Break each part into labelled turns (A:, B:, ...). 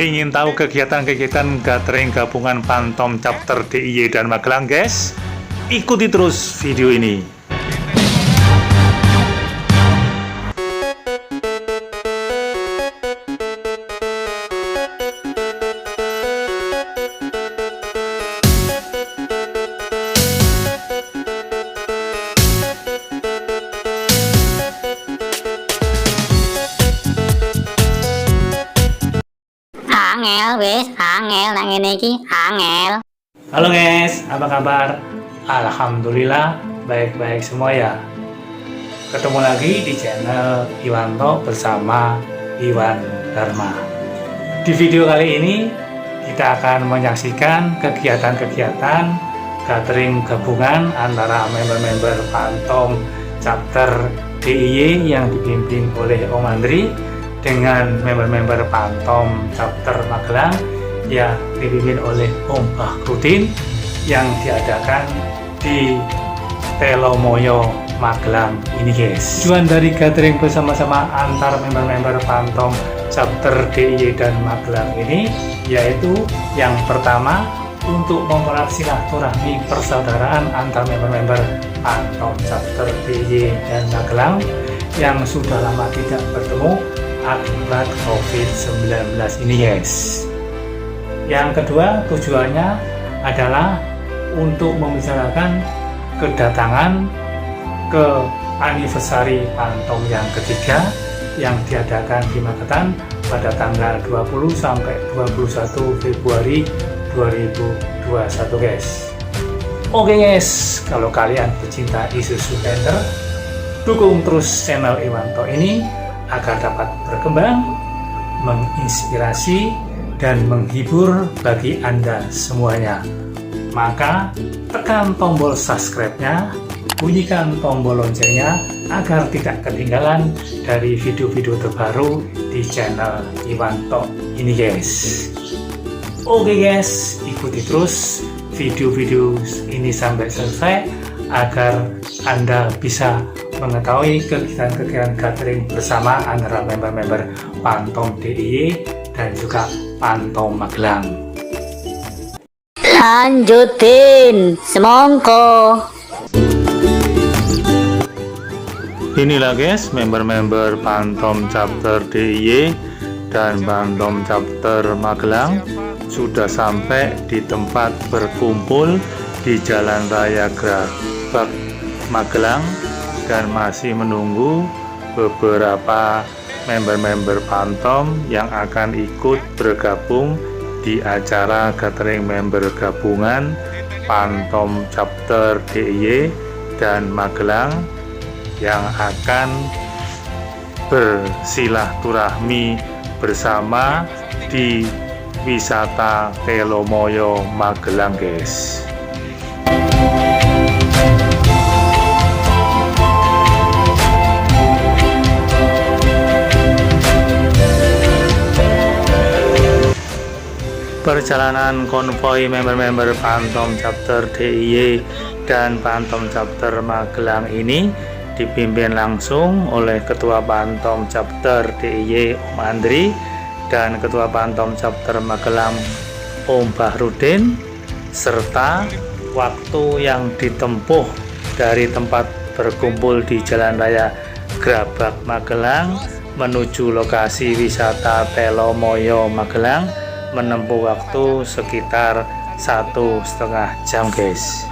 A: Ingin tahu kegiatan-kegiatan gathering gabungan Pantom Chapter DIY dan Magelang, guys? Ikuti terus video ini.
B: Angel wis, angel nang ngene iki, angel.
A: Halo guys, apa kabar? Alhamdulillah baik-baik semua ya. Ketemu lagi di channel Iwanto bersama Iwan Dharma. Di video kali ini kita akan menyaksikan kegiatan-kegiatan gathering gabungan antara member-member Pantom Chapter DIY yang dipimpin oleh Om Andri dengan member-member Pantom Chapter Magelang yang dipimpin oleh Om Bahrudin yang diadakan di Telomoyo Magelang ini, guys. Tujuan dari gathering bersama-sama antar member-member Pantom Chapter DIY dan Magelang ini yaitu yang pertama untuk mempererat silaturahmi persaudaraan antar member-member Pantom Chapter DIY dan Magelang yang sudah lama tidak bertemu akibat COVID-19 ini, guys. Yang kedua, tujuannya adalah untuk membicarakan kedatangan ke anniversary Pantom yang ketiga yang diadakan di Magetan pada tanggal 20 sampai 21 Februari 2021, guys. Oke guys, kalau kalian pecinta Isuzu Panther, dukung terus channel Iwanto ini agar dapat berkembang, menginspirasi, dan menghibur bagi Anda semuanya. Maka tekan tombol subscribe-nya, bunyikan tombol loncengnya agar tidak ketinggalan dari video-video terbaru di channel Iwanto ini, guys. Oke guys, ikuti terus video-video ini sampai selesai agar Anda bisa mengetahui kegiatan-kegiatan gathering bersama antara member-member Pantom DIY dan juga Pantom Magelang.
B: Lanjutin, semongko.
A: Inilah guys, member-member Pantom Chapter DIY dan Pantom Chapter Magelang sudah sampai di tempat berkumpul di Jalan Raya Grabak Magelang dan masih menunggu beberapa member-member Pantom yang akan ikut bergabung di acara gathering member gabungan Pantom Chapter DIY dan Magelang yang akan bersilaturahmi bersama di wisata Telomoyo Magelang, guys. Perjalanan konvoi member-member Pantom Chapter DIY dan Pantom Chapter Magelang ini dipimpin langsung oleh Ketua Pantom Chapter DIY Om Andri dan Ketua Pantom Chapter Magelang Om Bahrudin, serta waktu yang ditempuh dari tempat berkumpul di Jalan Raya Grabak Magelang menuju lokasi wisata Telomoyo Magelang menempuh waktu sekitar 1,5 jam, guys.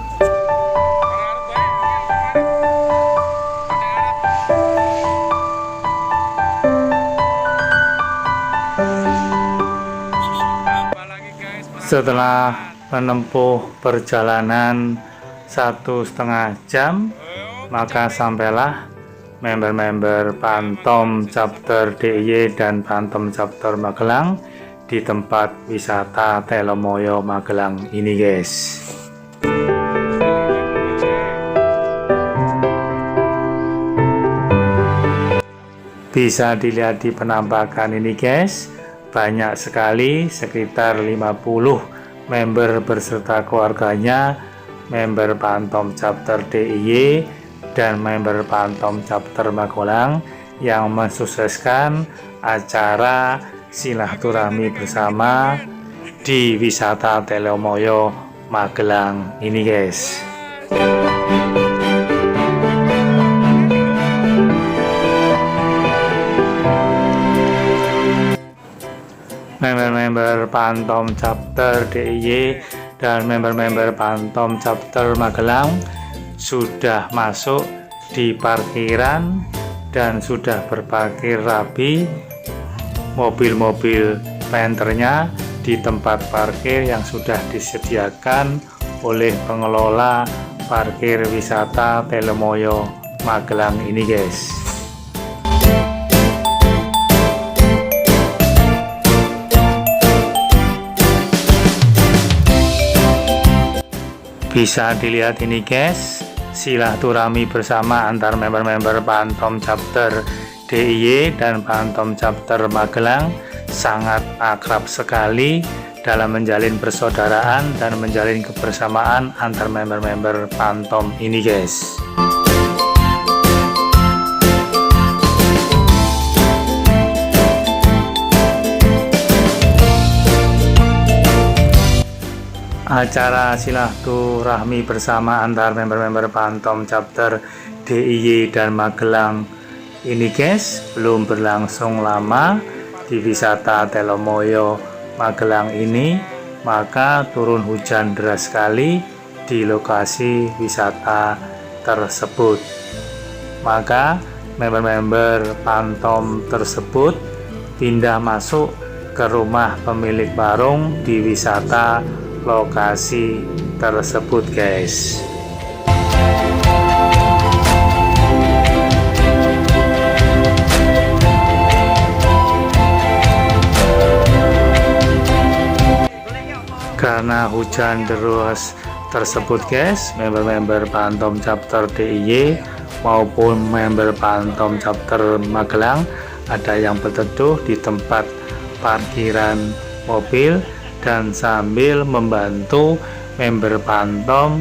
A: Setelah menempuh perjalanan 1,5 jam, maka sampailah member-member Pantom Chapter DIY dan Pantom Chapter Magelang di tempat wisata Telomoyo Magelang ini, guys. Bisa dilihat di penampakan ini, guys, banyak sekali, sekitar 50 member beserta keluarganya, member Pantom Chapter DIY dan member Pantom Chapter Magelang yang mensukseskan acara silaturahmi bersama di wisata Telomoyo Magelang ini guys. Member-member Pantom Chapter DIY dan member-member Pantom Chapter Magelang sudah masuk di parkiran dan sudah berparkir rapi mobil-mobil penternya di tempat parkir yang sudah disediakan oleh pengelola parkir wisata Telomoyo Magelang ini guys. Bisa dilihat ini guys, silaturahmi bersama antar member-member Pantom Chapter DIY dan Pantom Chapter Magelang sangat akrab sekali dalam menjalin persaudaraan dan menjalin kebersamaan antar member-member Pantom ini guys. Acara silaturahmi bersama antar member-member Pantom Chapter DIY dan Magelang ini guys belum berlangsung lama di wisata Telomoyo Magelang ini, maka turun hujan deras sekali di lokasi wisata tersebut. Maka member-member Pantom tersebut pindah masuk ke rumah pemilik warung di wisata lokasi tersebut guys. Karena hujan deras tersebut guys, member-member Pantom Chapter DIY maupun member Pantom Chapter Magelang ada yang berteduh di tempat parkiran mobil dan sambil membantu member Pantom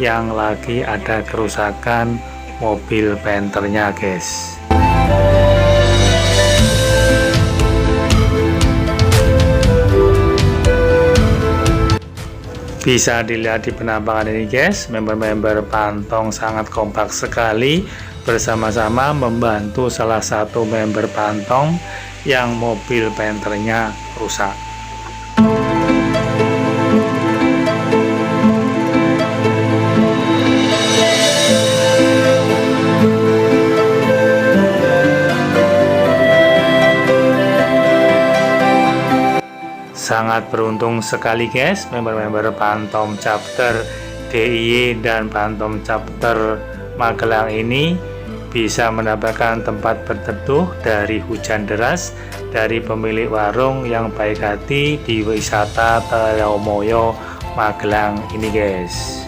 A: yang lagi ada kerusakan mobil penternya guys. Bisa dilihat di penampakan ini guys, member-member Pantom sangat kompak sekali bersama-sama membantu salah satu member Pantom yang mobil penternya rusak. Sangat beruntung sekali guys, member-member Pantom Chapter DIY dan Pantom Chapter Magelang ini bisa mendapatkan tempat berteduh dari hujan deras dari pemilik warung yang baik hati di wisata Telomoyo Magelang ini guys.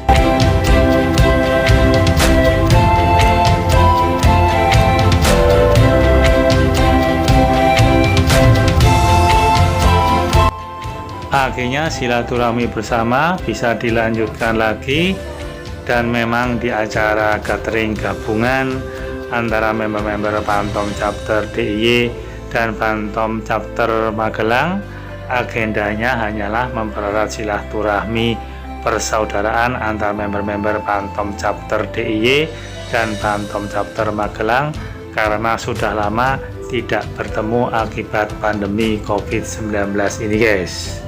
A: Akhirnya silaturahmi bersama bisa dilanjutkan lagi dan memang di acara gathering gabungan antara member-member Pantom Chapter DIY dan Pantom Chapter Magelang. Agendanya hanyalah mempererat silaturahmi persaudaraan antar member-member Pantom Chapter DIY dan Pantom Chapter Magelang karena sudah lama tidak bertemu akibat pandemi COVID-19 ini guys.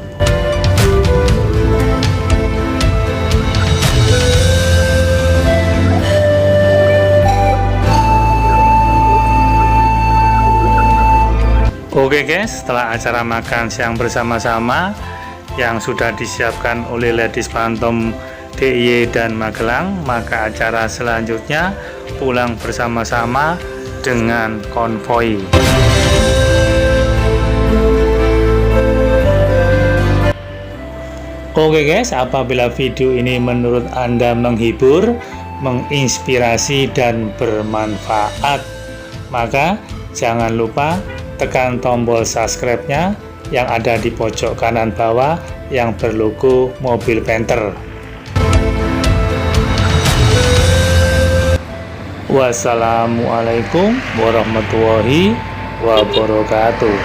A: Oke guys, setelah acara makan siang bersama-sama yang sudah disiapkan oleh Ladies Pantom DIY dan Magelang, maka acara selanjutnya pulang bersama-sama dengan konvoi. Oke guys, apabila video ini menurut Anda menghibur, menginspirasi dan bermanfaat, maka jangan lupa tekan tombol subscribe-nya yang ada di pojok kanan bawah yang berlogo mobil penter. Wassalamualaikum warahmatullahi wabarakatuh.